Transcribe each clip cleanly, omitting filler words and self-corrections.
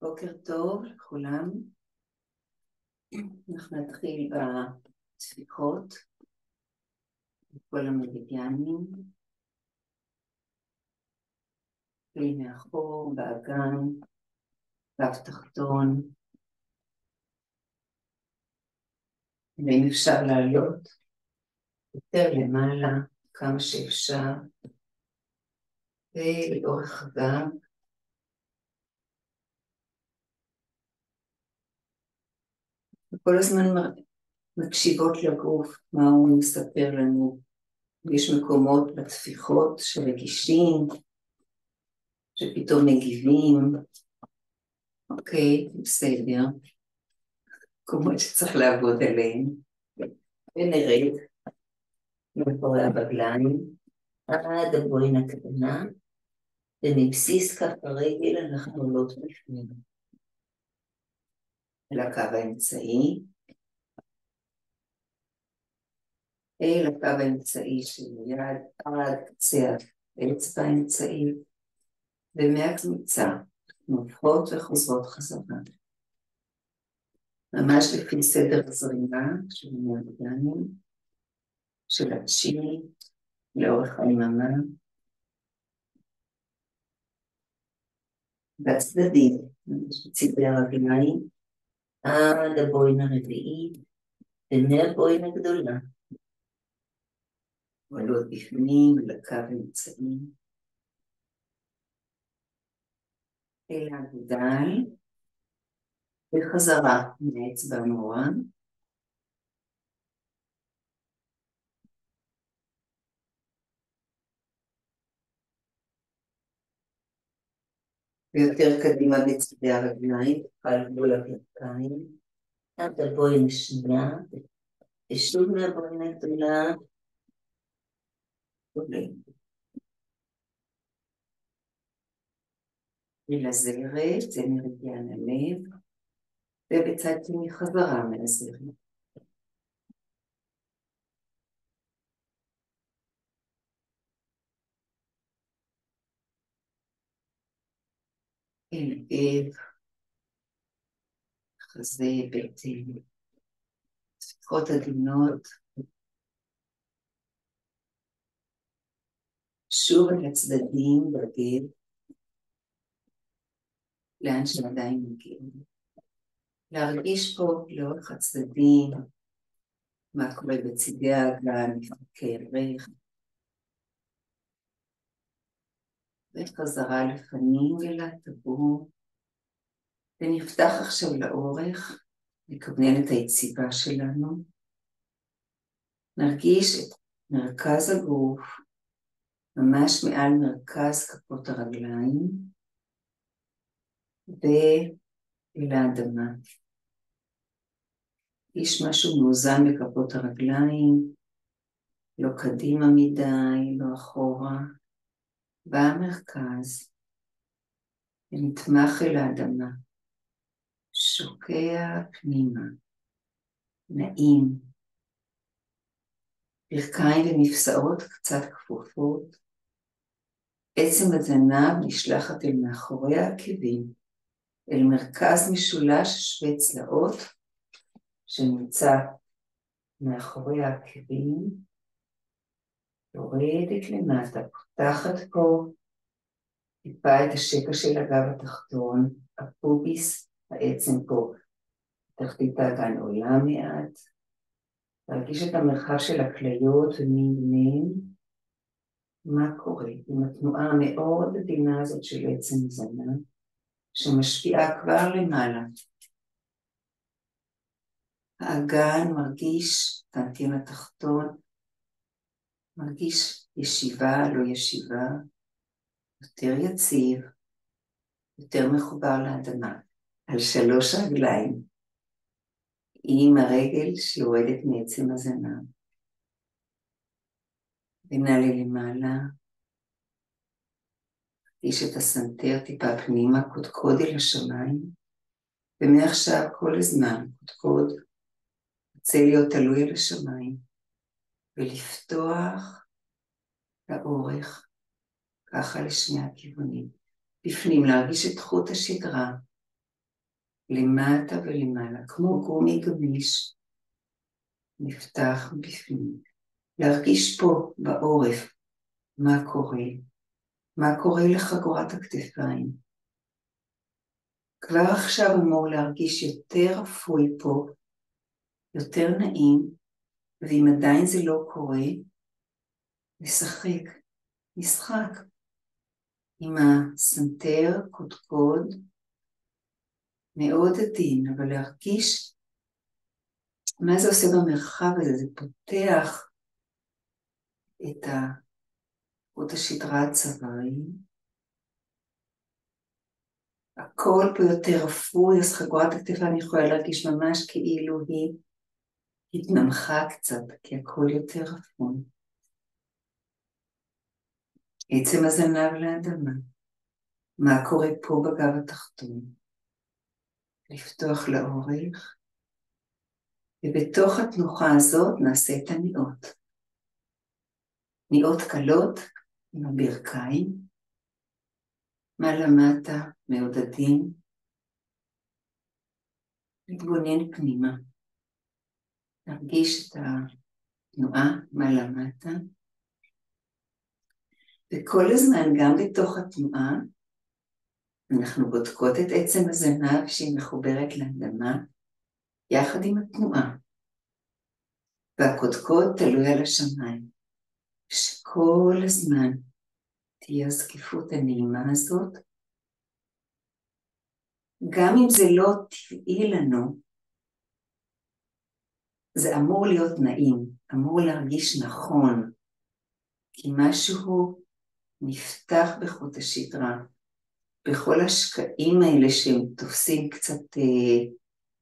בוקר טוב לכולם. אנחנו נתחיל בתפיחות, בכל המרידיאנים, מאחור, באגן, גב תחתון, ואם אפשר לעלות יותר למעלה כמה שאפשר, ולאורך הגב, וכל הזמן מקשיבות לגוף, מה הוא מספר לנו. יש מקומות בתפיחות שרגישים, שפתאום מגיבים, אוקיי, בסדר, מקומות שצריך לעבוד עליהם, ונרד מאחורי הבגליים, עד הבוין הקטנה, ומבסיס כף הרגל אנחנו עולות בפנים. אל הקו האמצעי, אל הקו האמצעי של היד, עד קצה האצבע האמצעי, ומהקמיצה נופחות וחוזרות חזרה. ממש לפי סדר הזרימה של המרידיאנים, של הצ'י, לאורך היממה, והצדדים, בצידי הרגליים, עד הבוין הרביעי, ומהבוין הגדולה. עולות בפנים לקו האמצעי, אל האגודל, וחזרה מהאצבע המורה, ויותר קדימה בצדי הרגליים, על גבול הברכיים, עד הבוין השנייה, ושוב מהבוין הגדולה, עולה. ולזרת, זה מרידיאן הלב, ובצד שני חזרה מהזרת. אל גב, חזה, בטן, טפיחות עדינות, שוב על הצדדים בגב, לאן שעדיין מגיעים. להרגיש פה לאורך הצדדים, מה קורה בצדי האגן, מפרקי ירך, וחזרה לפנים ולטבור, ונפתח עכשיו לאורך, נכוונן את היציבה שלנו, נרגיש את מרכז הגוף, ממש מעל מרכז כפות הרגליים, ואל האדמה. יש משהו מאוזן בכפות הרגליים, לא קדימה מדי, לא אחורה, במרכז, ונתמך אל האדמה, שוקע פנימה, נעים, ברכיים ומפסעות קצת כפופות, עצם הזנב נשלחת אל מאחורי העקבים, אל מרכז משולש שווה צלעות, שנמצא מאחורי העקבים, יורדת למטה, פותחת פה, טיפה את השקע של הגב התחתון, הפוביס, העצם פה, תחתית האגן עולה מעט, להרגיש את המרחב של הכליות ומין, מה קורה עם התנועה המאוד עדינה הזאת של עצם הזנב, שמשפיעה כבר למעלה. האגן מרגיש, האנטן התחתון, מרגיש ישיבה, לא ישיבה, יותר יציב, יותר מחובר לאדמה, על 3 רגליים, עם הרגל שיורדת מעצם הזנב. ונעלה למעלה, תרגיש את הסנטר טיפה פנימה, קודקוד אל השמיים, ומעכשיו כל הזמן קודקוד, רוצה להיות תלוי על השמיים, ולפתוח לאורך, ככה לשני הכיוונים. בפנים להרגיש את חוט השדרה, למטה ולמעלה, כמו גומי גמיש, נפתח בפנים. להרגיש פה בעורף מה קורה, מה קורה לחגורת הכתפיים. כבר עכשיו אמור להרגיש יותר אפוי פה, יותר נעים, ואם עדיין זה לא קורה, לשחק, משחק, עם הסנטר, קודקוד, מאוד עדין, אבל להרגיש מה זה עושה במרחב הזה, זה פותח את חוט השדרה הצוואריים, הכל פה יותר אפוי, אז חגורת הכתפיים יכולה להרגיש ממש כאילו היא התנמכה קצת, כי הכל יותר אפוי. עצם הזנב לאדמה, מה קורה פה בגב התחתון, לפתוח לאורך, ובתוך התנוחה הזאת נעשה את הניעות. ניעות קלות עם הברכיים, מעלה מטה מעודדים, להתבונן פנימה, להרגיש את התנועה מעלה מטה, וכל הזמן גם בתוך התנועה, אנחנו בודקות את עצם הזנב שהיא מחוברת לאדמה, יחד עם התנועה, והקודקוד תלוי על השמיים, שכל הזמן תהיה הזקיפות הנעימה הזאת, גם אם זה לא טבעי לנו, זה אמור להיות נעים, אמור להרגיש נכון, כי משהו נפתח בחוט השדרה, בכל השקעים האלה שהם תופסים קצת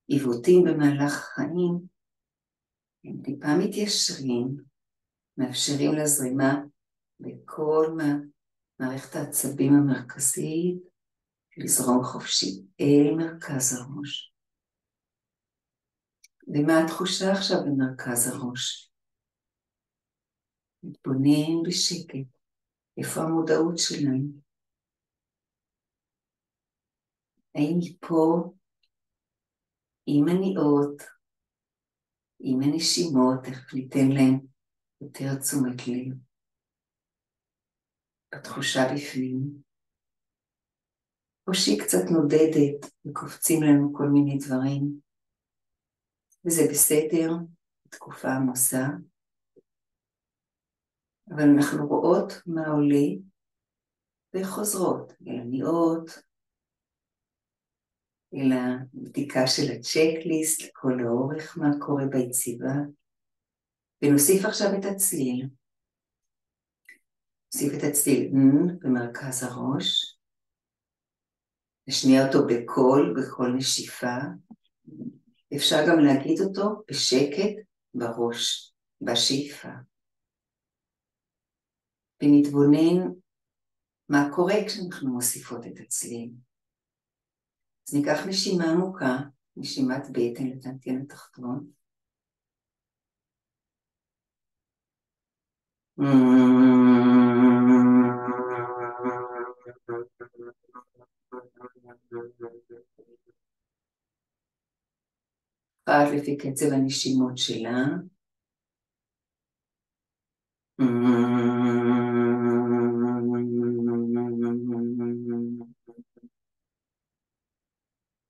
עיוותים במהלך החיים, הם טיפה מתיישרים, מאפשרים לזרימה בכל מערכת העצבים המרכזית, לזרום חופשי אל מרכז הראש. ומה התחושה עכשיו במרכז הראש? מתבונן בשקט, איפה המודעות שלנו? האם היא פה עם הניעות, עם הנשימות, איך ניתן להם יותר תשומת לב, התחושה בפנים, או שהיא קצת נודדת וקופצים לנו כל מיני דברים, וזה בסדר, תקופה עמוסה, אבל אנחנו רואות מה עולה וחוזרות אל הניעות, אל הבדיקה של הצ'קליסט, לכל האורך מה קורה ביציבה, ונוסיף עכשיו את הצליל. נוסיף את הצליל במרכז הראש, נשמיע אותו בכל נשיפה, אפשר גם להגיד אותו בשקט בראש, בשאיפה. ונתבונן מה קורה כשאנחנו מוסיפות את הצליל. אז ניקח נשימה עמוקה, נשימת בטן לטנטיין התחתון. אחת לפי קצב הנשימות שלה.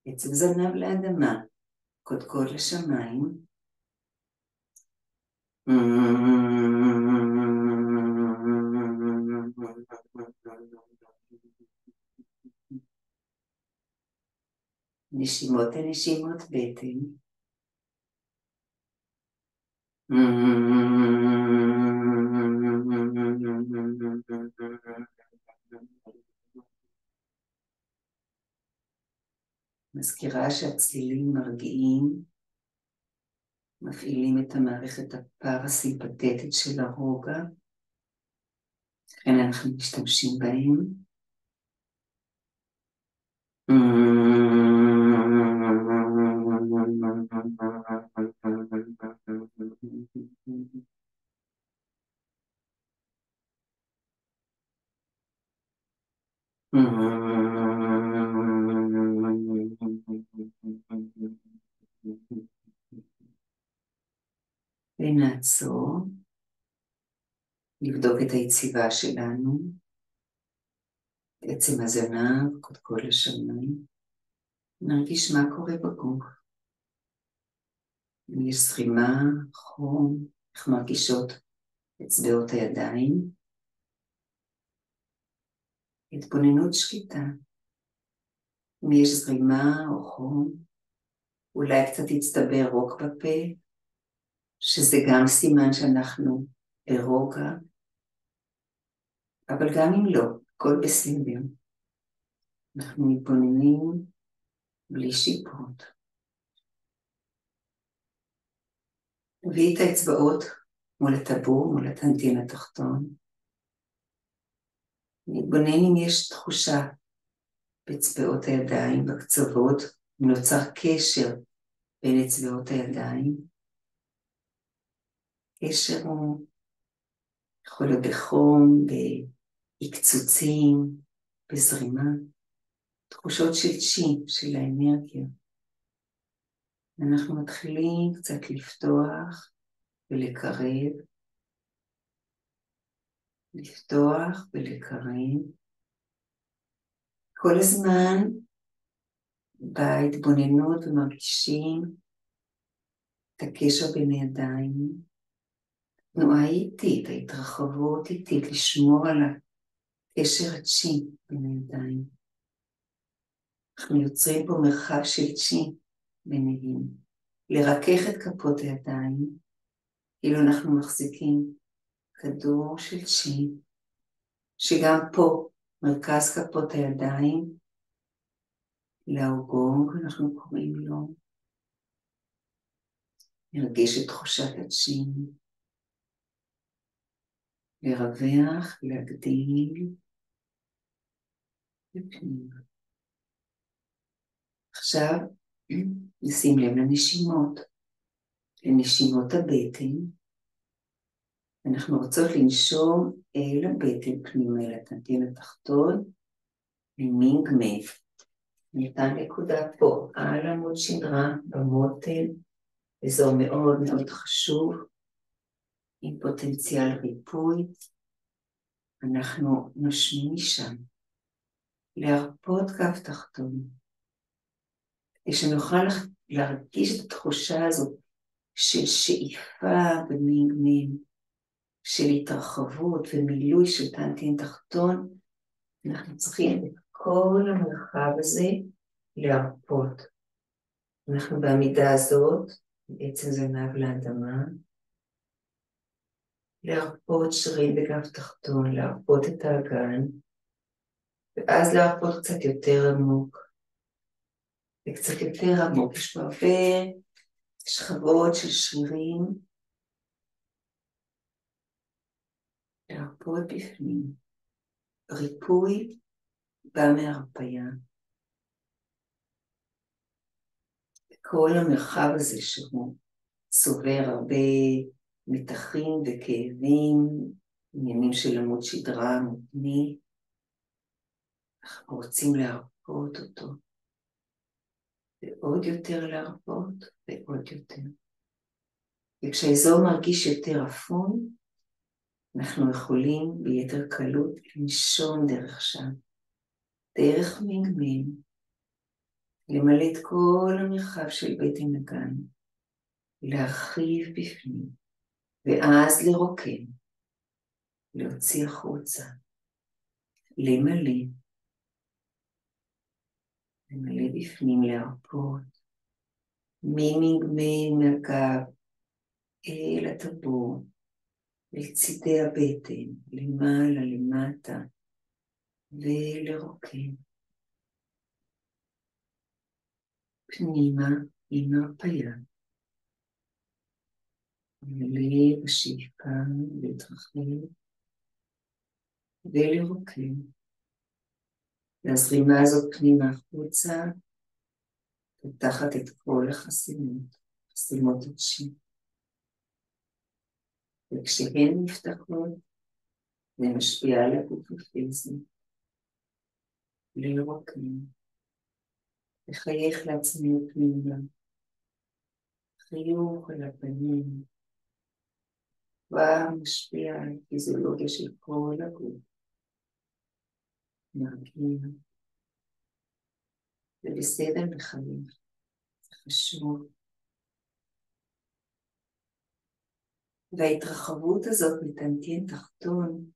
קצב זנב לאדמה, קודקוד לשמיים. נשימות ונשימות בטן. מזכירה שהצלילים מרגיעים, מפעילים את המערכת הפרסימפטית של הרוגע, לכן אנחנו משתמשים בהם. ונעצור, נבדוק את היציבה שלנו, עצם הזנב, קודקוד לשמיים, נרגיש מה קורה בגוף. אם יש זרימה, חום, איך מרגישות אצבעות הידיים, התבוננות שקטה. אם יש זרימה או חום, אולי קצת יצטבר רוק בפה, שזה גם סימן שאנחנו ברוגע, אבל גם אם לא, הכל בסדר. אנחנו מתבוננים בלי שיפוט. הביא את האצבעות מול הטבור, מול הטנטין התחתון. נתבונן אם יש תחושה באצבעות הידיים, בקצוות, אם נוצר קשר בין אצבעות הידיים. קשר הוא יכול להיות בחום, בהקצוצים, בזרימה, תחושות של צ'י, של האנרגיה. אנחנו מתחילים קצת לפתוח ולקרב, לפתוח ולקרב. כל הזמן בהתבוננות ומרגישים את הקשר בין הידיים, תנועה איטית, ההתרחבות איטית, לשמור על הקשר הצ'י בין הידיים. אנחנו יוצרים פה מרחב של צ'י ביניהם, לרכך את כפות הידיים, כאילו אנחנו מחזיקים כדור של צ'י, שגם פה מרכז כפות הידיים, לאוגונג אנחנו קוראים לו, נרגיש את תחושת הצ'י, לרווח, להגדיל, בפנים. עכשיו נשים לב לנשימות, לנשימות הבטן. אנחנו רוצות לנשום אל הבטן פנימה, אל הטנטין התחתון, ממינג מב. ניתן נקודה פה על עמוד שדרה במותן, אזור מאוד מאוד חשוב, עם פוטנציאל ריפוי. אנחנו נושמים משם, להרפות כף תחתון, כדי שנוכל להרגיש את התחושה הזאת של שאיפה במינג מב, של התרחבות ומילוי של טנטין תחתון. אנחנו צריכים את כל המרחב הזה להרפות. אנחנו בעמידה הזאת, בעצם זנב לאדמה, להרפות שרירים בגב תחתון, להרפות את האגן, ואז להרפות קצת יותר עמוק. וקצת יותר עמוק, יש פה הרבה שכבות של שרירים, להרפות בפנים. ריפוי בא מהרפיה. כל המרחב הזה שהוא סובר הרבה מתחים וכאבים, עניינים של עמוד שדרה מותני, אנחנו רוצים להרפות אותו, ועוד יותר להרפות, ועוד יותר. וכשהאזור מרגיש יותר אפון, אנחנו יכולים ביתר קלות לנשום דרך שם, דרך מינג מב, למלא את כל המרחב של בטן אגן, להרחיב בפנים, ואז לרוקן, להוציא החוצה, למלא בפנים, להרפות, ממינג מב מהגב אל הטבור, לצידי הבטן, למעלה, למטה, ולרוקן. פנימה עם הרפיה. מלא בשאיפה להתרחב ולרוקן. והזרימה הזאת פנימה החוצה, פותחת את כל החסימות, חסימות הצ'י. וכשהן נפתחות, זה משפיע על הגוף הפיזי. לרוקן. לחייך לעצמיות פנימה. חיוך על הפנים. כבר משפיע על פיזיולוגיה של כל הגוף. מרגיע. זה בסדר לחיים. זה חשוב. וההתרחבות הזאת מטנטיין תחתון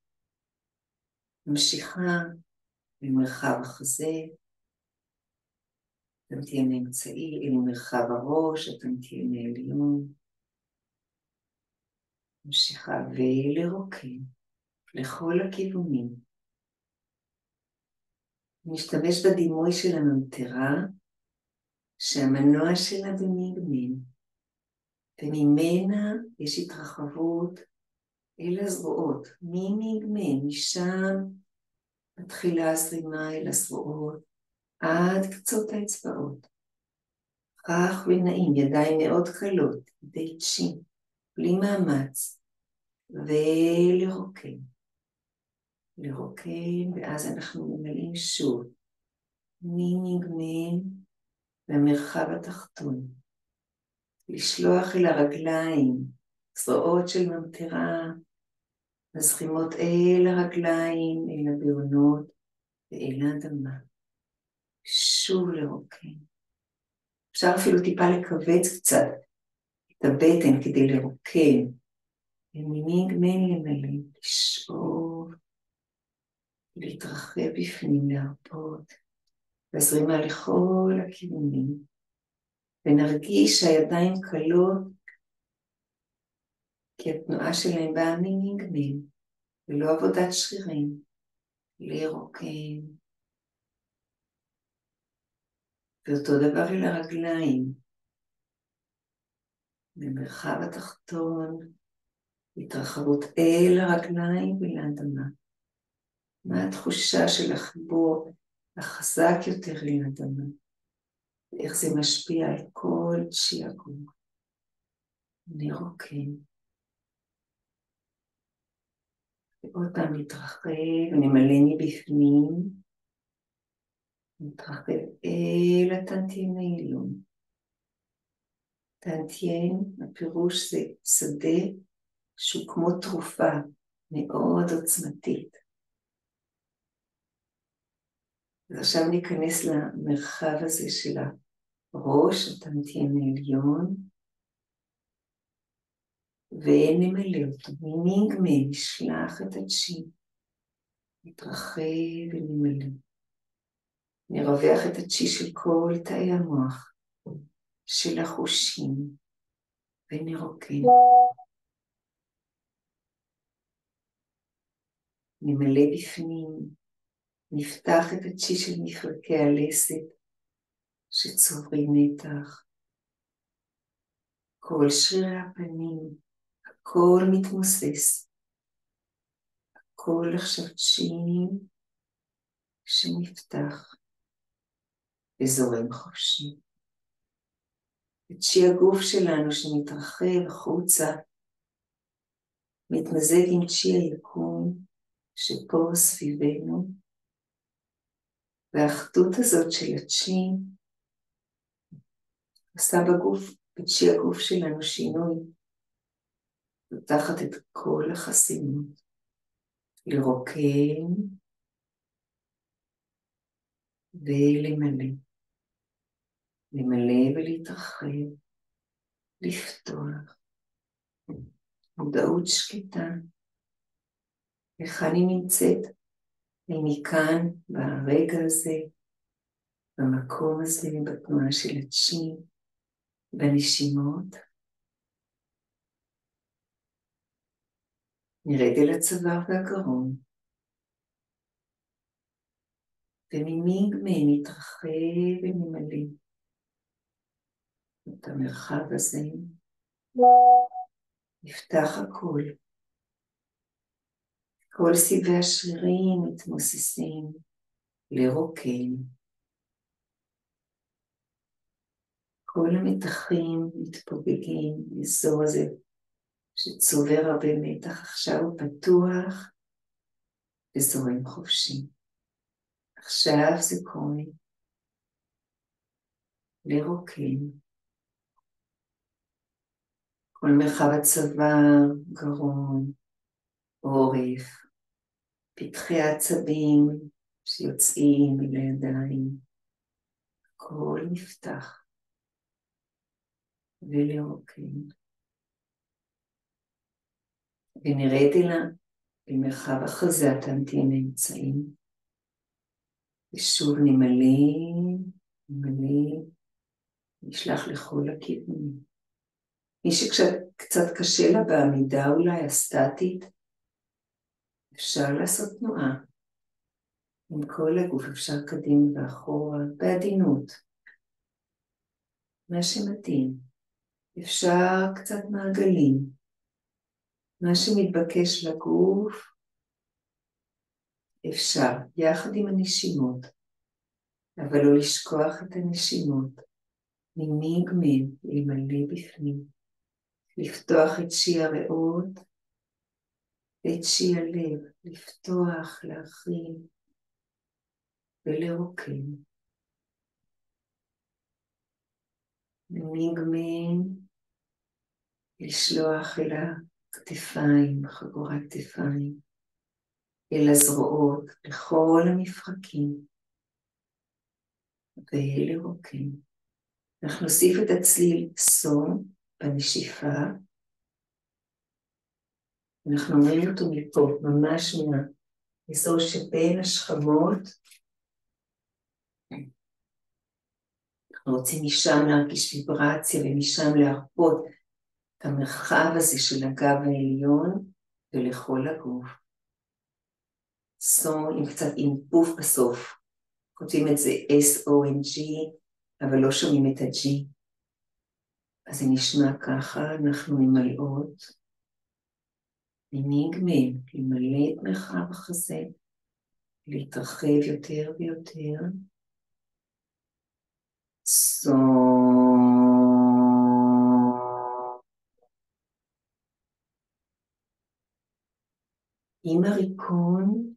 ממשיכה ממרחב החזה, טנטיין האמצעי, אל מרחב הראש, הטנטיין העליון, ממשיכה ולרוקן לכל הכיוונים. נשתמש בדימוי של הממטרה, שהמנוע שלה במגמין, וממנה יש התרחבות אל הזרועות, ממגמין, משם מתחילה הזרימה אל הזרועות, עד קצות האצבעות. רך ונעים, ידיים מאוד קלות, ידי צ'י, בלי מאמץ, ולרוקן. לרוקן, ואז אנחנו ממלאים שוב, ממגמין במרחב התחתון. לשלוח אל הרגליים, זרועות של ממטרה, מזרימות אל הרגליים, אל הבעונות ואל האדמה. שוב לרוקן. אפשר אפילו טיפה לכווץ קצת את הבטן כדי לרוקן. וממגמין למלא, לשאוב, להתרחב בפנים, להרפות, והזרימה לכל הכיוונים. ונרגיש שהידיים קלות, כי התנועה שלהם באה ממגמין, ולא עבודת שרירים, לרוקן. ואותו דבר אל הרגליים, במרחב התחתון, התרחבות אל הרגליים ולאדמה. מה התחושה של החיבור החזק יותר לאדמה? ואיך זה משפיע על כל צ'י הגוף. נרוקן. ועוד פעם נתרחב, נמלא מבפנים, נתרחב אל הטנטיין העליון. טנטיין, הפירוש זה שדה שהוא כמו תרופה מאוד עוצמתית. אז עכשיו ניכנס למרחב הזה של הראש, הטנטיין העליון, ונמלא אותו. מנגמין, נשלח את הצ'י, נתרחב ונמלא. נרווח את הצ'י של כל תאי המוח, של החושים, ונרוקן. נמלא בפנים, נפתח את הצ'י של מפרקי הלסת, שצוברים מתח. כל שרירי הפנים, הכל מתמוסס. הכל עכשיו צ'י שנפתח וזורם חופשי. הצ'י הגוף שלנו שמתרחב החוצה, מתמזג עם צ'י היקום שפה סביבנו, והאחדות הזאת של הצ'י עושה בגוף, בצ'י הגוף שלנו שינוי, פותחת את כל החסינות, לרוקן ולמלא, למלא ולהתרחב, לפתוח, מודעות שקטה, איך אני נמצאת, אני כאן ברגע הזה, במקום הזה, בתנועה של הצ'י, בנשימות. נרד אל הצוואר והגרון, וממגמין נתרחב ונמלא את המרחב הזה, נפתח הכל. כל סיבי השרירים מתמוססים לרוקן. כל המתחים מתפוגגים, האזור הזה שצובר הרבה מתח עכשיו הוא פתוח וזורם חופשי. עכשיו זה קורה לרוקן. כל מרחב הצוואר, גרון, עורף, פתחי העצבים שיוצאים מן הידיים, הכל נפתח ולרוקן. ונרד אל מרחב החזה התנתיים האמצעיים, ושוב נמלא, נשלח לכל הכיוונים. מי שקצת קשה לה בעמידה אולי הסטטית, אפשר לעשות תנועה. עם כל הגוף אפשר קדימה ואחורה, בעדינות. מה שמתאים. אפשר קצת מעגלים. מה שמתבקש לגוף, אפשר, יחד עם הנשימות. אבל לא לשכוח את הנשימות. מנגמן, למלא בפנים. לפתוח את שי הריאות, ואת שי הלב, לפתוח, להכין ולרוקן. מנגמן, לשלוח אל הכתפיים, חגורת כתפיים, אל הזרועות, לכל המפרקים, ולרוקן. אנחנו נוסיף את הצליל סום בנשיפה, אנחנו אומרים אותו מפה, ממש מהאזור שבין השכמות, אנחנו רוצים משם להרגיש ויברציה ומשם להרפות את המרחב הזה של הגב העליון ולכל הגוף. סום עם קצת אינפוף בסוף, כותבים את זה S-O-N-G, אבל לא שומעים את ה-G. אז זה נשמע ככה, אנחנו ממלאות, מנגמן, למלא את מרחב החזה, להתרחב יותר ויותר. עם הריקון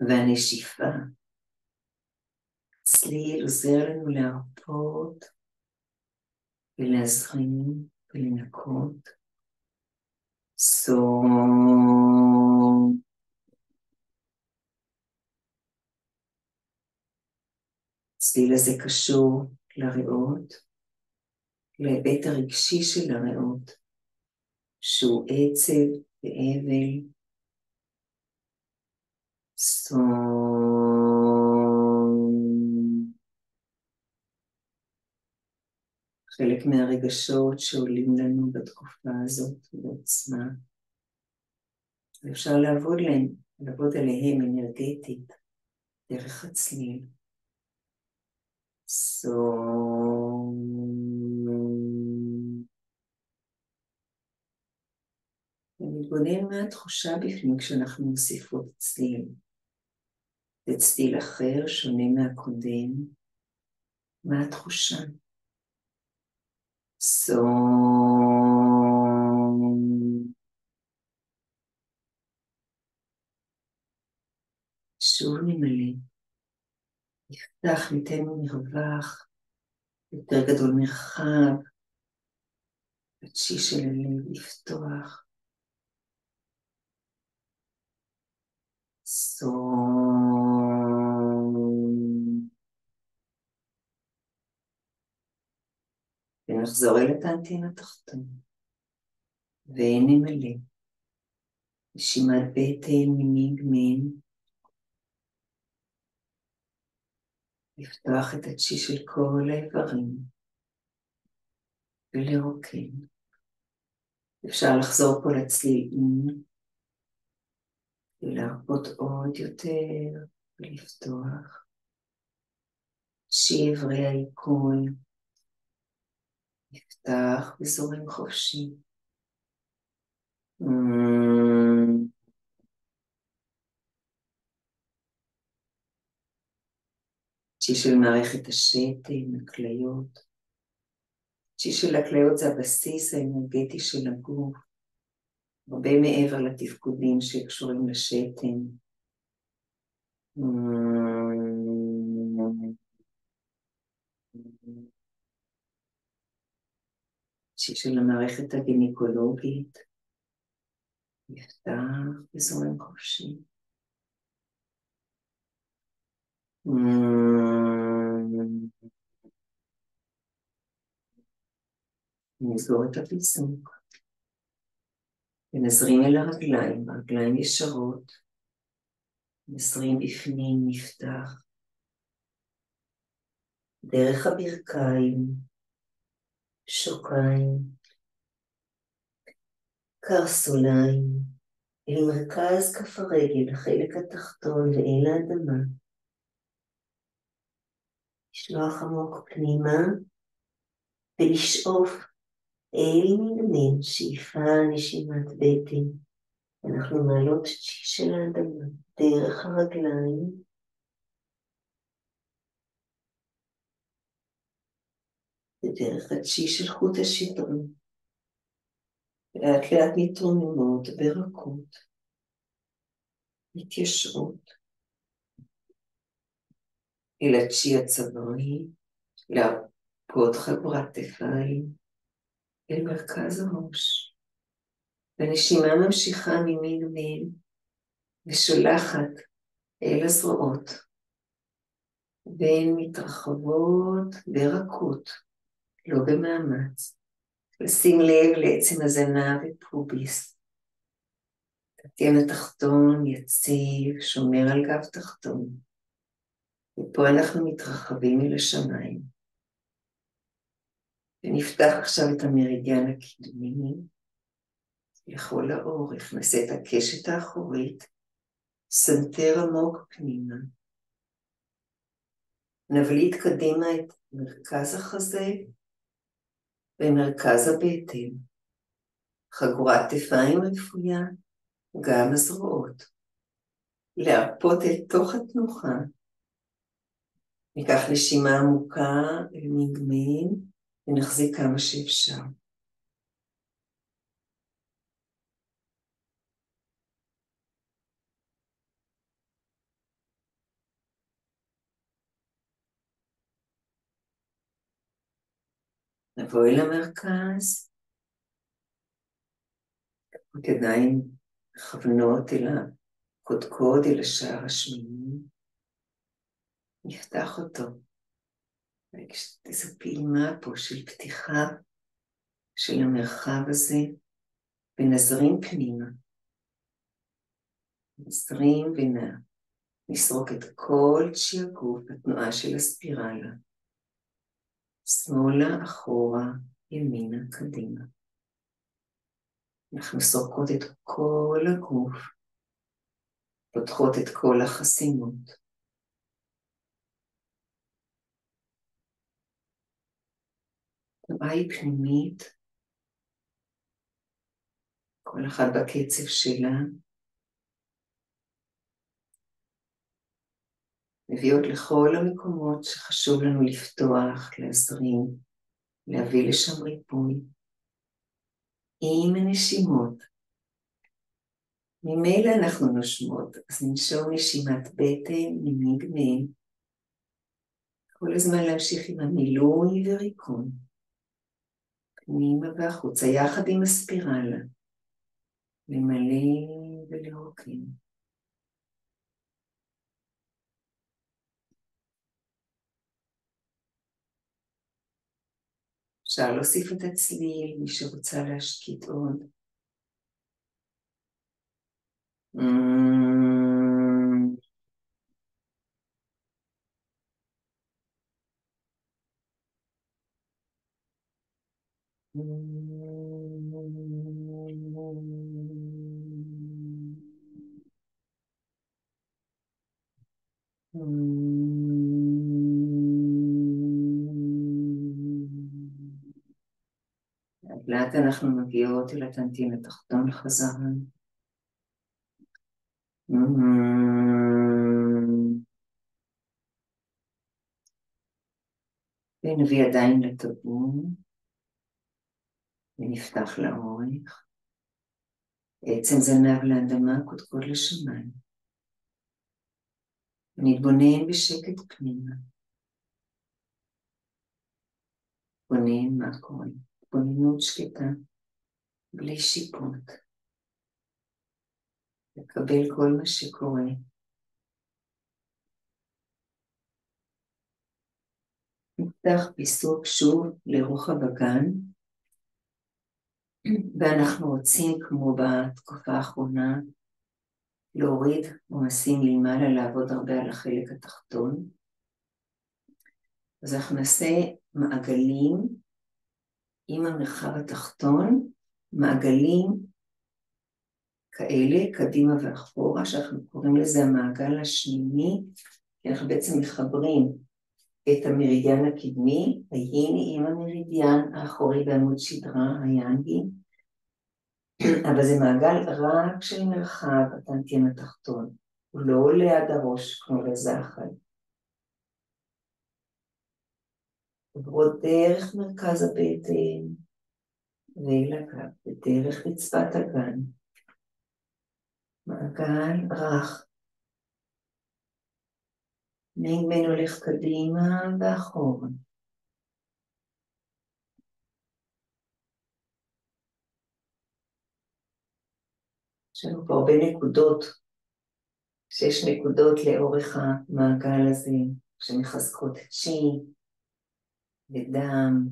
והנשיפה. צליל עוזר לנו להרפות ולהזרים ולנקות. הצליל הזה קשור לריאות, להיבט הרגשי של הריאות, שהוא עצב ואבל. חלק מהרגשות שעולים לנו בתקופה הזאת בעוצמה, ואפשר לעבוד עליהם אנרגטית דרך הצליל. ונתבונן מה התחושה בפנים כשאנחנו מוסיפות צליל. זה צליל אחר, שונה מהקודם. מה התחושה? שוב נמלא. נפתח, ניתן מרווח יותר גדול מרחב. הצ'י של הלב לפתוח. ונחזור אל הטנטין התחתון. ונמלא. נשימת בטן מנגמן. לפתוח את הצ'י של כל האיברים. ולרוקן. אפשר לחזור פה לצליל ולהרפות עוד יותר ולפתוח. שברי העיכול. נפתח וזורם חופשי. צ'י של מערכת השתן, הכליות. צ'י של הכליות זה הבסיס האנרגטי של הגוף. הרבה מעבר לתפקודים שקשורים לשתן. של המערכת הגינקולוגית, נפתח וזורם חופשי. נסגור את הפיסוק. ונזרים אל הרגליים, הרגליים ישרות. נזרים בפנים, נפתח. דרך הברכיים, שוקיים, קרסוליים, אל מרכז כף הרגל, החלק התחתון ואל האדמה. לשלוח עמוק פנימה ולשאוף אל מנגנן, שאיפה נשימת בטן. אנחנו מעלות צ'י של האדמה דרך הרגליים. ודרך הצ'י של חוט השדרה. לאט לאט מתרוממות ברכות. התיישרות. אל הצ'י הצווארי. להרפות חגורת כתפיים. אל מרכז הראש. והנשימה ממשיכה ממין ומין. ושולחת אל הזרועות. והן מתרחבות ברכות. לא במאמץ. לשים לב לעצם הזנב ופוביס. תתן התחתון יציב, שומר על גב תחתון. ופה אנחנו מתרחבים אל השמיים. ונפתח עכשיו את המרידיאן הקדמי. לכל האורך נעשה את הקשת האחורית. סנטר עמוק פנימה. נבליט קדימה את מרכז החזה. במרכז הבטן, חגורת כתפיים רפויה, גם הזרועות. להרפות אל תוך התנוחה. ניקח נשימה עמוקה אל מגמין, ונחזיק כמה שאפשר. נבוא אל המרכז, כפות ידיים מכוונות אל הקודקוד, אל השער השמיני. נפתח אותו. איזו פעימה פה של פתיחה של המרחב הזה, ונזרים פנימה. נזרים נסרוק את כל צ'י הגוף בתנועה של הספירלה. שמאלה, אחורה, ימינה, קדימה. אנחנו סורקות את כל הגוף, פותחות את כל החסימות. תנועה היא פנימית, כל אחד בקצב שלה. מביאות לכל המקומות שחשוב לנו לפתוח, להזרים, להביא לשם ריפוי. עם הנשימות. ממילא אנחנו נושמות, אז ננשום נשימת בטן ממגמין. כל הזמן להמשיך עם המילוי וריקון. פנימה והחוצה, יחד עם הספירלה. למלא ולרוקן. אפשר להוסיף את הצליל, מי שרוצה להשקיט עוד. לאט אנחנו מגיעות אל הטנטין התחתון חזרה. ונביא ידיים לטבור, ונפתח לאורך. עצם זנב לאדמה, קודקוד לשמיים. ונתבונן בשקט פנימה. בונן מה קורה. התבוננות שקטה, בלי שיפוט. לקבל כל מה שקורה. נפתח פיסוק שוב לרוחב הגן, ואנחנו רוצים, כמו בתקופה האחרונה, להוריד עומסים למעלה, לעבוד הרבה על החלק התחתון. אז אנחנו נעשה מעגלים עם המרחב התחתון, מעגלים כאלה, קדימה ואחורה, שאנחנו קוראים לזה המעגל השמיני, כי אנחנו בעצם מחברים את המרידיאן הקדמי, היין עם המרידיאן האחורי בעמוד שדרה, היאנגי, אבל זה מעגל רק של מרחב הטנטיין התחתון, הוא לא ליד הראש כמו לזחל. עוברות דרך מרכז הבטן ואל הקו, ודרך רצפת הגן. מעגל רך. מגמן הולך קדימה ואחורה. יש לנו פה הרבה נקודות, 6 נקודות לאורך המעגל הזה, שמחזקות את צ'י ודם.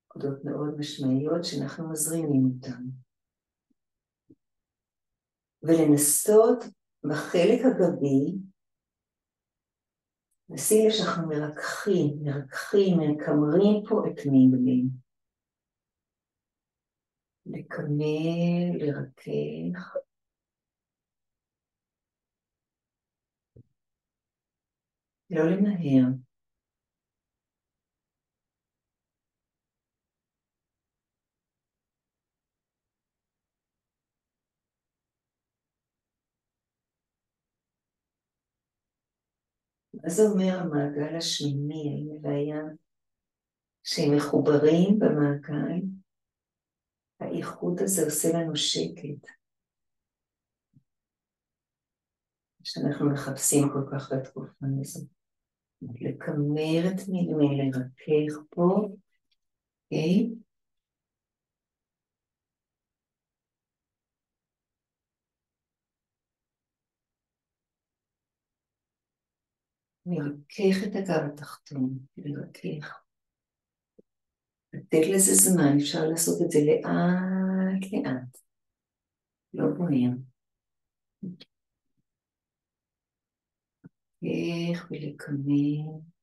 נקודות מאוד משמעיות שאנחנו מזרימים אותן. ולנסות בחלק הגבי, נשים שאנחנו מרככים, מקמרים פה את מגמן. לקמר, לרכך. לא למהר. מה זה אומר המעגל השמיני, האם הבעיה שהם מחוברים במעגל? האיחוד הזה עושה לנו שקט. שאנחנו מחפשים כל כך בתקופה הזאת. לקמר את מגמן, לרכך פה, אוקיי? לרכך את הגב התחתון, לרכך. לתת לזה זמן, אפשר לעשות את זה לאט לאט. לא בוהר. איך ולקמר.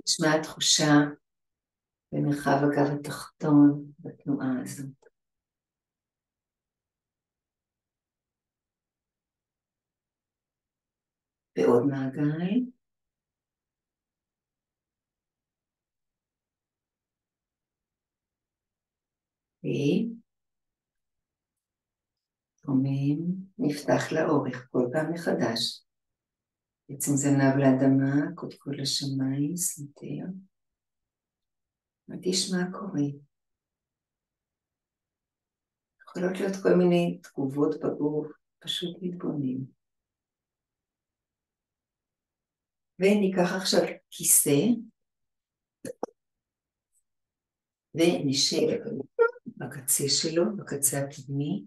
נשמע התחושה במרחב הגב התחתון בתנועה הזאת. ועוד מעגל. תרומם, נפתח לאורך כל פעם מחדש. בעצם זנב לאדמה, קודקוד לשמיים, סנטר. מרגיש מה קורה. יכולות להיות כל מיני תגובות בגוף, פשוט מתבוננים. וניקח עכשיו כיסא, ונשב בקצה שלו, בקצה הקדמי,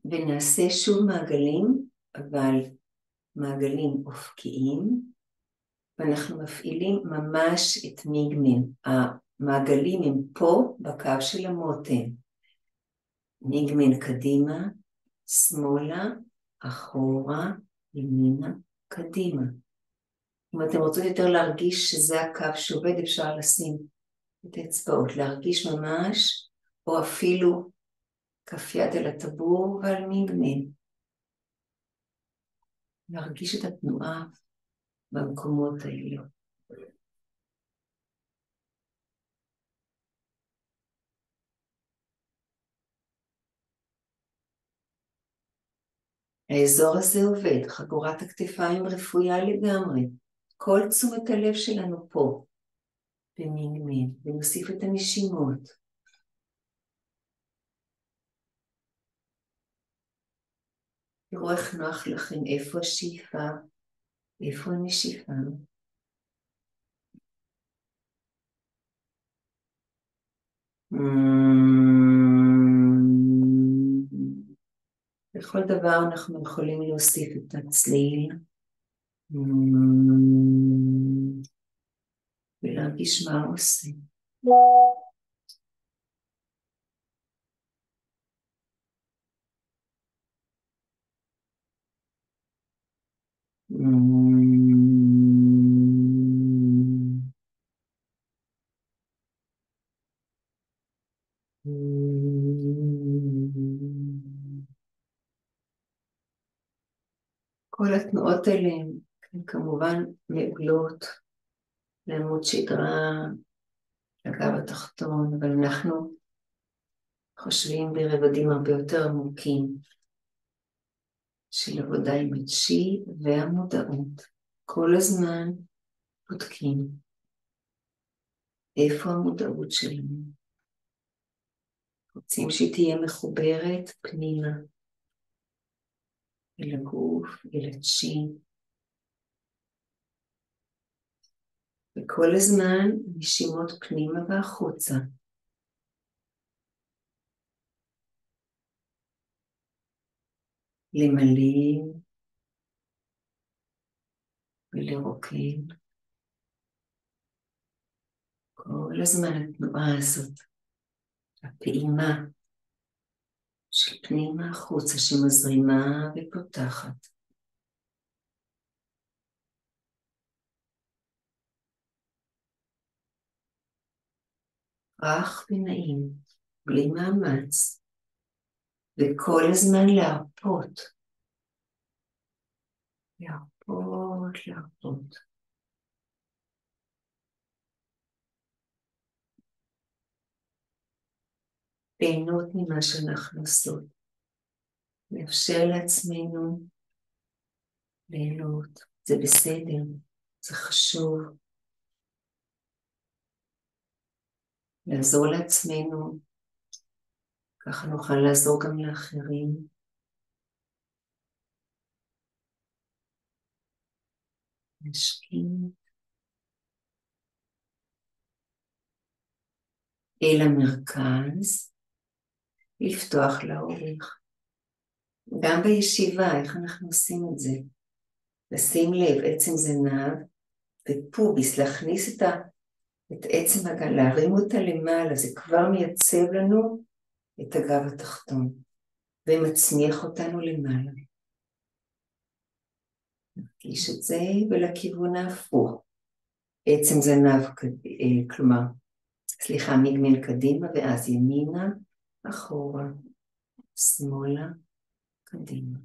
ונעשה שוב מעגלים, אבל מעגלים אופקיים, ואנחנו מפעילים ממש את מגמן. המעגלים הם פה בקו של המותן. מגמן קדימה, שמאלה, אחורה, ימינה, קדימה. אם אתם רוצות יותר להרגיש שזה הקו שעובד, אפשר לשים את האצבעות, להרגיש ממש, או אפילו כף יד על הטבור ועל מגמן. להרגיש את התנועה במקומות האלה. האזור הזה עובד, חגורת הכתפיים רפויה לגמרי. כל תשומת הלב שלנו פה. ומנגנן, ונוסיף את הנשימות. תראו איך נוח לכם, איפה השאיפה, איפה הנשיפה. בכל דבר אנחנו יכולים להוסיף את הצליל. ולהרגיש מה הוא עושה. כל התנועות האלה הן כמובן מעולות לעמוד שדרה, לגב התחתון, אבל אנחנו חושבים ברבדים הרבה יותר עמוקים של עבודה עם הצ'י והמודעות. כל הזמן בודקים איפה המודעות שלנו. רוצים שהיא תהיה מחוברת פנימה, אל הגוף, אל הצ'י. וכל הזמן נשימות פנימה והחוצה. למלא ולרוקן. כל הזמן התנועה הזאת, הפעימה של פנימה החוצה שמזרימה ופותחת. רך ונעים, בלי מאמץ, וכל הזמן להרפות. להרפות, להרפות. ליהנות ממה שאנחנו עושות. לאפשר לעצמנו ליהנות. זה בסדר, זה חשוב. לעזור לעצמנו, ככה נוכל לעזור גם לאחרים. נשכים אל המרכז, לפתוח לאורך. גם בישיבה, איך אנחנו עושים את זה? לשים לב, עצם זנב ופוביס, להכניס את עצם הגב, להרים אותה למעלה, זה כבר מייצב לנו את הגב התחתון, ומצמיח אותנו למעלה. נרגיש את זה ולכיוון ההפוך. עצם זנב, כלומר, מגמל קדימה, ואז ימינה, אחורה, שמאלה, קדימה.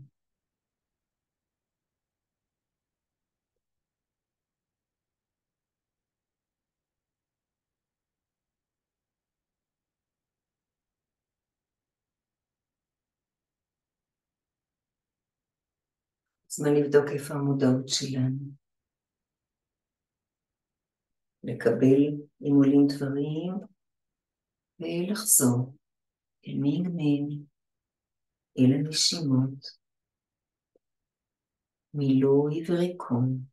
זמן לבדוק איפה המודעות שלנו. לקבל אם עולים דברים, ולחזור אל מגמל, אל הנשימות, מילוי וריקון.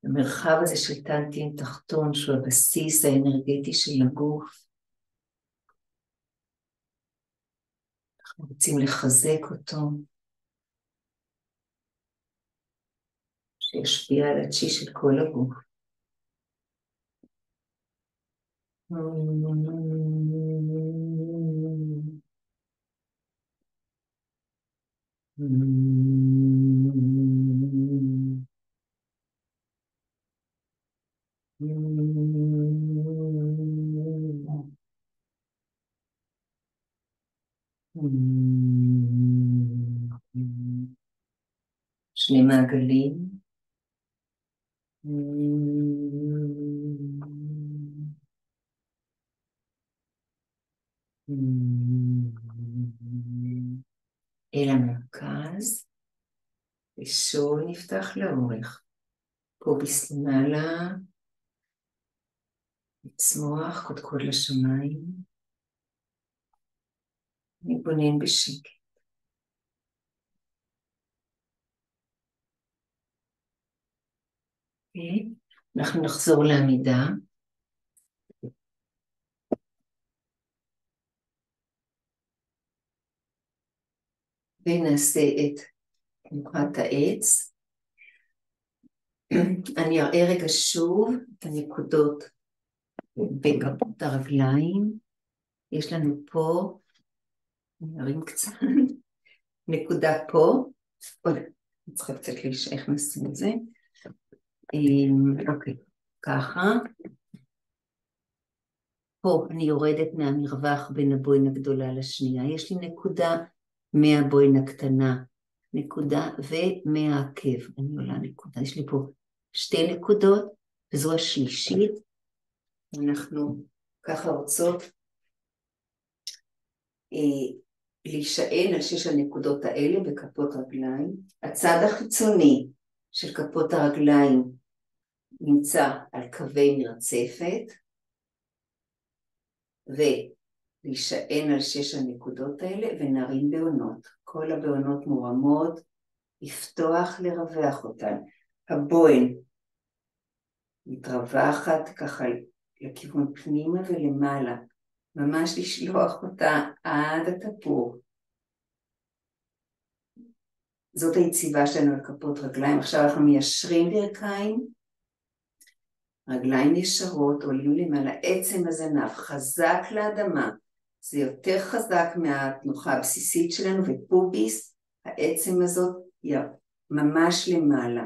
המרחב הזה של טנטין תחתון, שהוא הבסיס האנרגטי של הגוף, אנחנו רוצים לחזק אותו, שישפיע על הצ'י של כל הגוף. שני מעגלים. אל המרכז, ושוב נפתח לאורך. פוביס למעלה, לצמוח, קודקוד לשמיים, להתבונן בשקט. אנחנו נחזור לעמידה. ונעשה את תנועת העץ. אני אראה רגע שוב את הנקודות בכפות הרגליים. יש לנו פה, נרים קצת, נקודה פה. אני צריכה קצת איך נשים את זה. אוקיי, ככה. פה אני יורדת מהמרווח בין הבוין הגדולה לשנייה. יש לי נקודה מהבוין הקטנה, נקודה ומהעקב. אני עולה נקודה. יש לי פה שתי נקודות, וזו השלישית. אנחנו ככה רוצות להישען על 6 הנקודות האלה בכפות רגליים. הצד החיצוני של כפות הרגליים נמצא על קווי מרצפת, ולהישען על 6 הנקודות האלה ונרים בעונות. כל הבעונות מורמות, לפתוח לרווח אותן. הבוין מתרווחת ככה לכיוון פנימה ולמעלה, ממש לשלוח אותה עד התפור. זאת היציבה שלנו על כפות רגליים. עכשיו אנחנו מיישרים ברכיים, רגליים ישרות, עולים למעלה, עצם הזנב חזק לאדמה, זה יותר חזק מהתנוחה הבסיסית שלנו, ופוביס, העצם הזאת היא ממש למעלה.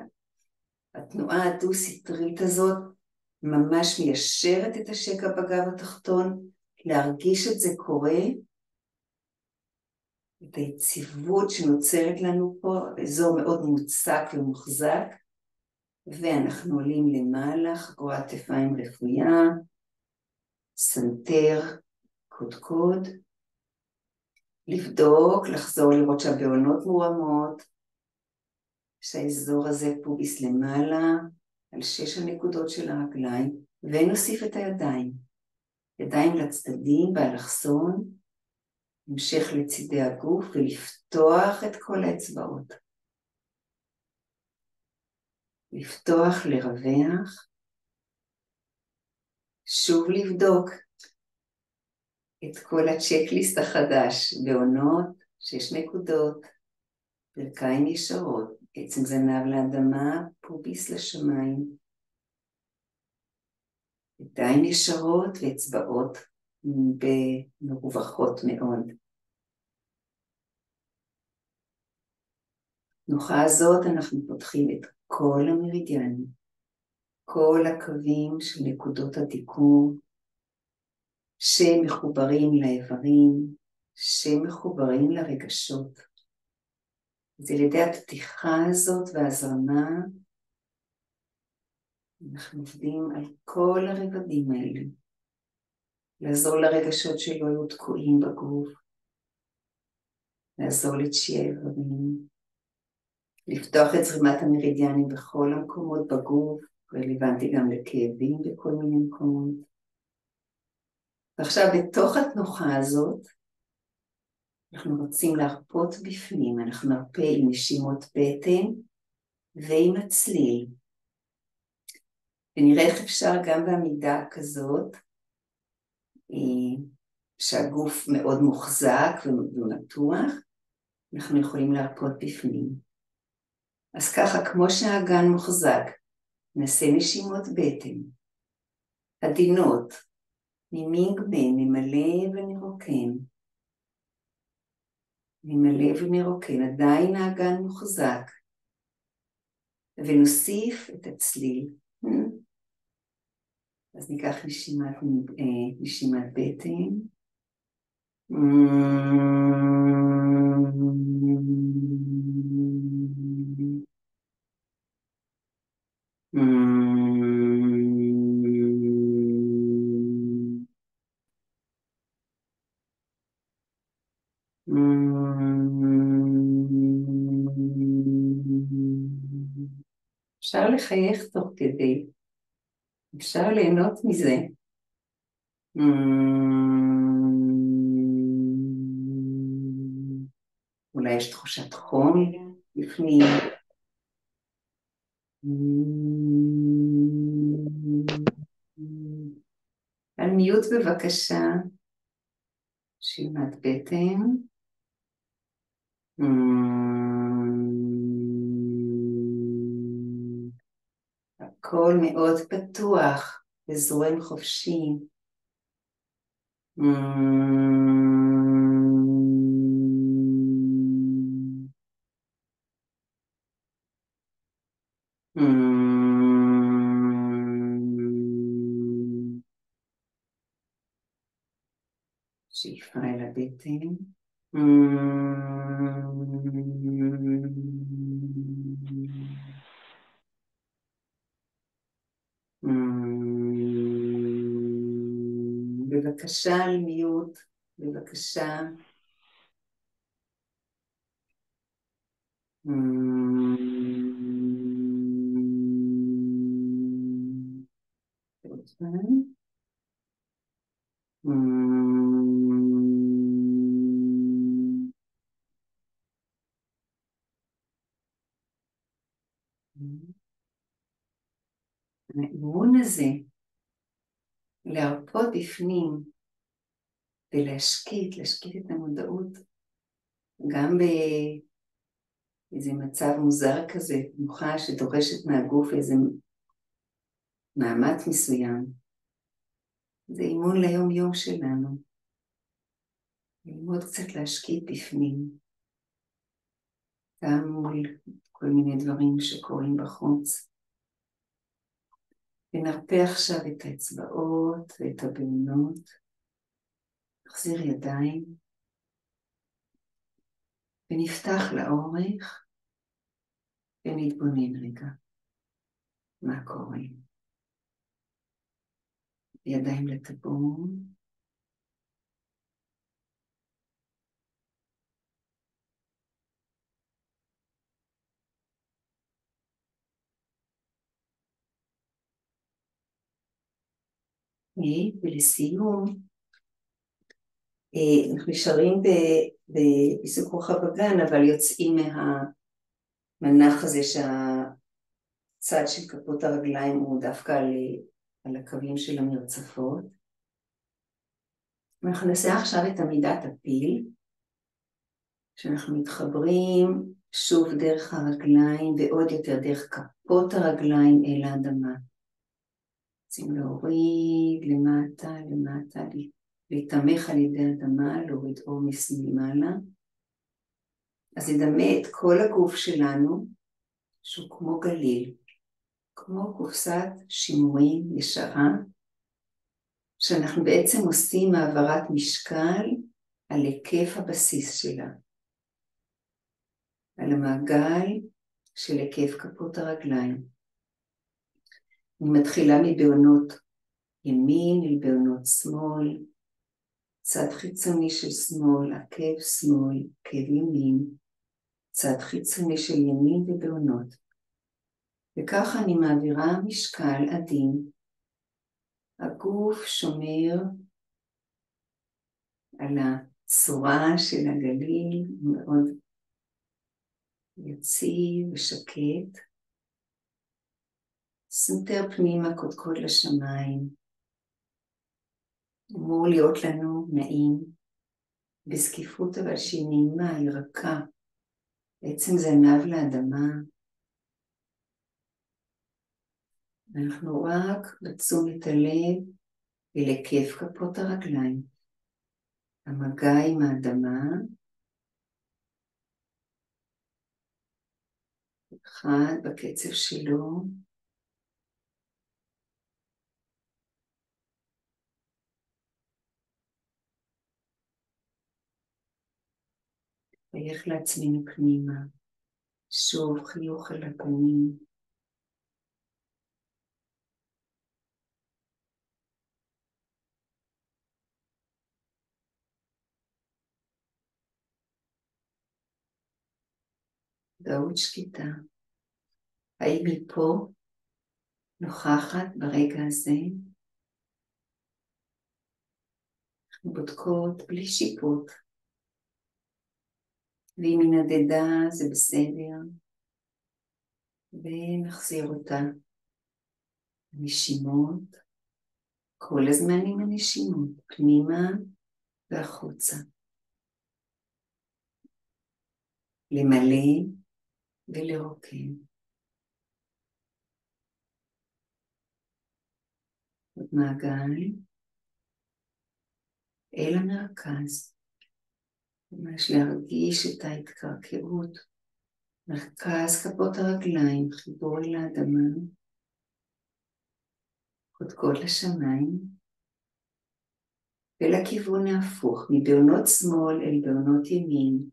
התנועה הדו-סטרית הזאת ממש מיישרת את השקע בגב התחתון, להרגיש את זה קורה, את היציבות שנוצרת לנו פה, אזור מאוד מוצק ומוחזק, ואנחנו עולים למעלה, חגורת כתפיים רפויה, סנטר, קודקוד, לבדוק, לחזור לראות שהבעונות מורמות, שהאזור הזה פוביס למעלה, על 6 הנקודות של הרגליים, ונוסיף את הידיים. ידיים לצדדים, באלכסון, המשך לצידי הגוף, ולפתוח את כל האצבעות. לפתוח, לרווח, שוב לבדוק את כל הצ'קליסט החדש, בעונות, 6 נקודות, ברכיים ישרות, עצם זנב לאדמה, פוביס לשמיים, ידיים ישרות ואצבעות מרווחות מאוד. תנוחה הזאת אנחנו פותחים את כל המרידיאנים, כל הקווים של נקודות הדיקור, שמחוברים לאיברים, שמחוברים לרגשות. זה על ידי הפתיחה הזאת והזרמה, אנחנו עובדים על כל הרבדים האלה. לעזור לרגשות שלא היו תקועים בגוף, לעזור לתשיעי האיברים, לפתוח את זרימת המרידיאנים בכל המקומות בגוף, רלוונטי גם לכאבים בכל מיני מקומות. ועכשיו בתוך התנוחה הזאת, אנחנו רוצים להרפות בפנים, אנחנו נרפה עם נשימות בטן ועם הצליל. ונראה איך אפשר גם בעמידה כזאת, שהגוף מאוד מוחזק ומתוח, אנחנו יכולים להרפות בפנים. אז ככה, כמו שהאגן מוחזק, נעשה נשימות בטן, עדינות, ממגבן, נמלא ונרוקן. נמלא ונרוקן, עדיין האגן מוחזק. ונוסיף את הצליל. אז ניקח נשימת בטן. אפשר לחייך תוך כדי, אפשר ליהנות מזה. אולי יש תחושת חום בפנים. על מיוט בבקשה, שימת בטן. הכל מאוד פתוח וזורם חופשי. שאיפה אל הבטן. בבקשה על מיוט, בבקשה. האימון הזה, להרפות בפנים ולהשקיט, להשקיט את המודעות, גם באיזה מצב מוזר כזה, תנוחה שדורשת מהגוף איזה מאמץ מסוים. זה אימון ליום יום שלנו. ללמוד קצת להשקיט בפנים, גם מול כל מיני דברים שקורים בחוץ. ונרפה עכשיו את האצבעות ואת הבעונות. נחזיר ידיים. ונפתח לאורך ונתבונן רגע מה קורה. ידיים לטבון. ולסיום, אנחנו נשארים בעיסוק רוחב בגן, אבל יוצאים מהמנח הזה שהצד של כפות הרגליים הוא דווקא על הקווים של המרצפות. אנחנו נעשה עכשיו את עמידת הפיל, שאנחנו מתחברים שוב דרך הרגליים ועוד יותר דרך כפות הרגליים אל האדמה. רוצים להוריד למטה, למטה, להתמך על ידי האדמה, להוריד עומס מלמעלה. אז נדמה את כל הגוף שלנו, שהוא כמו גליל, כמו קופסת שימורים ישרה, שאנחנו בעצם עושים העברת משקל על היקף הבסיס שלה, על המעגל של היקף כפות הרגליים. אני מתחילה מבעונות ימין אל בעונות שמאל, צד חיצוני של שמאל, עקב שמאל, עקב ימין, צד חיצוני של ימין ובעונות. וככה אני מעבירה משקל עדין. הגוף שומר על הצורה של הגליל, מאוד יציב ושקט. סנטר פנימה קודקוד לשמיים. אמור להיות לנו נעים, בסקיפות אבל שהיא נעימה, היא רכה. בעצם זה עיניו לאדמה. אנחנו רק בתשומת הלב אל היקף כפות הרגליים. המגע עם האדמה. אחד בקצב שלו. חייך לעצמנו פנימה. שוב חיוך על הפנים. מודעות שקטה. האם היא פה נוכחת ברגע הזה? אנחנו בודקות בלי שיפוט. ואם היא נדדה זה בסדר. ונחזיר אותה. נשימות. כל הזמן עם הנשימות. פנימה והחוצה. למלא ולרוקן. עוד מעגל. אל המרכז. ממש להרגיש את ההתקרקעות. מרכז כפות הרגליים, חיבור אל האדמה. קודקוד לשמיים. ולכיוון ההפוך, מבעונות שמאל אל בעונות ימין.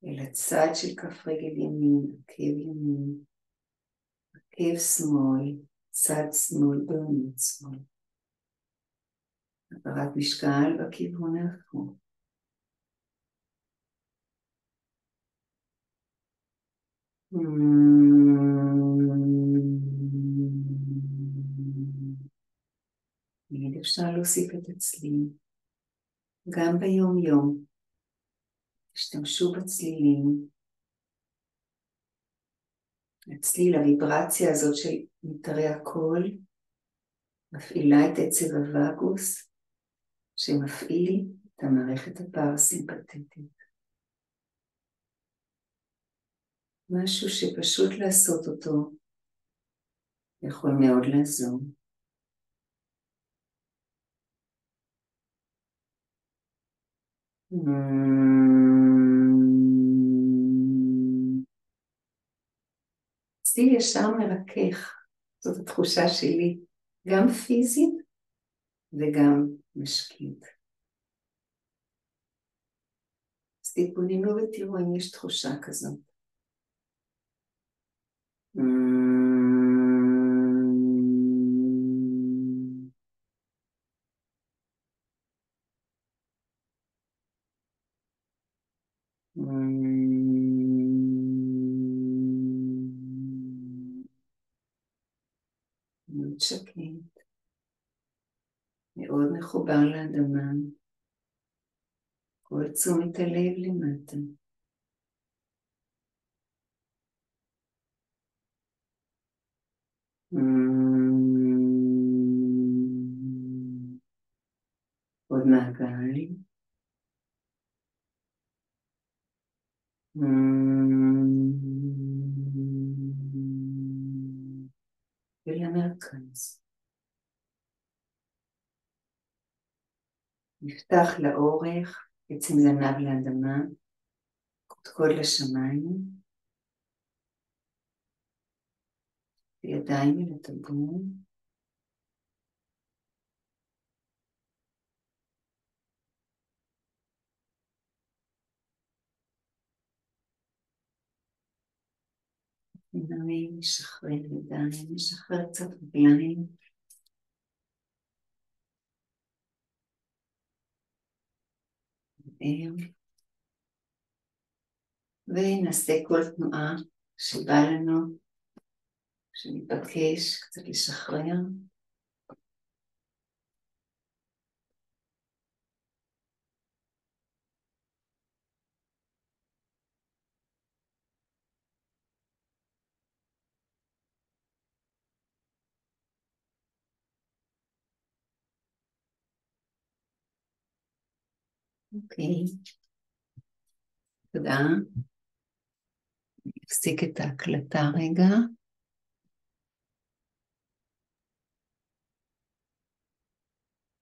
אל הצד של כף רגל ימין, עקב ימין. עקב שמאל, צד שמאל, בעונות שמאל. העברת משקל בכיוון ההפוך. מיד אפשר להוסיף את הצליל. גם ביום יום. תשתמשו בצלילים. הצליל, הוויברציה הזאת של מיתרי הקול, מפעילה את עצב הווגוס, שמפעיל את המערכת הפרסימפטית. משהו שפשוט לעשות אותו יכול מאוד לעזור. צליל ישר מרכך, זאת התחושה שלי, גם פיזית וגם משקית. אז תתבוננו ותראו אם יש תחושה כזאת. מאוד שקט, מאוד מחובר לאדמה, כל תשומת הלב למטה. עוד מעגל. ולמרכז. נפתח לאורך, עצם זנב לאדמה, קודקוד לשמיים, וידיים אל הטבור. עיניים, משחרר ידיים, משחרר קצת רגליים. ונעשה כל תנועה שבא לנו, שנתבקש קצת לשחרר. אוקיי. תודה. נפסיק את ההקלטה רגע.